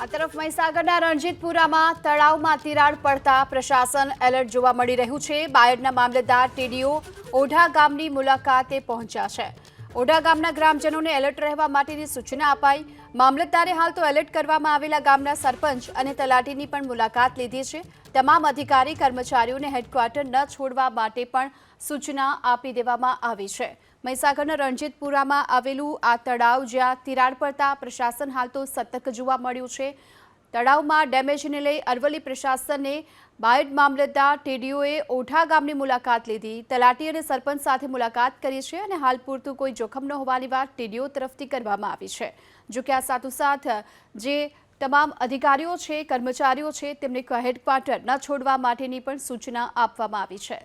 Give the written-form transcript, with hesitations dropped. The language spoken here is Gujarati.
આ તરફ મહીસાગરના રણજીતપુરામાં તળાવમાં તિરાડ પડતા પ્રશાસન એલર્ટ જોવા મળી રહ્યું છે। બાયડના મામલતદાર ટીડીઓ ઓઢા ગામની મુલાકાતે પહોંચ્યા છે। ઓઢા ગામના ગ્રામજનોને એલર્ટ રહેવા માટેની સૂચના અપાઈ। મામલતદારે હાલ તો એલર્ટ કરવામાં આવેલા ગામના સરપંચ અને તલાટીની પણ મુલાકાત લીધી છે। તમામ અધિકારી કર્મચારીઓને હેડક્વાર્ટર ન છોડવા માટે પણ સૂચના આપી દેવામાં આવી છે। મહીસાગરના રણજીતપુરામાં આવેલું આ તળાવ જ્યાં તિરાડ પડતા પ્રશાસન હાલ તો સતર્ક જોવા મળ્યું છે। તળાવમાં ડેમેજને લઈ અરવલ્લી પ્રશાસને બાયડ મામલતદાર ટીડીઓએ ઓઢા ગામની મુલાકાત લીધી। તલાટી અને સરપંચ સાથે મુલાકાત કરી છે અને હાલ પૂરતું કોઈ જોખમ ન હોવાની વાત ટીડીઓ તરફથી કરવામાં આવી છે। જો કે આ સાથોસાથ જે તમામ અધિકારીઓ છે, કર્મચારીઓ છે, તેમને હેડક્વાર્ટર ન છોડવા માટેની પણ સૂચના આપવામાં આવી છે।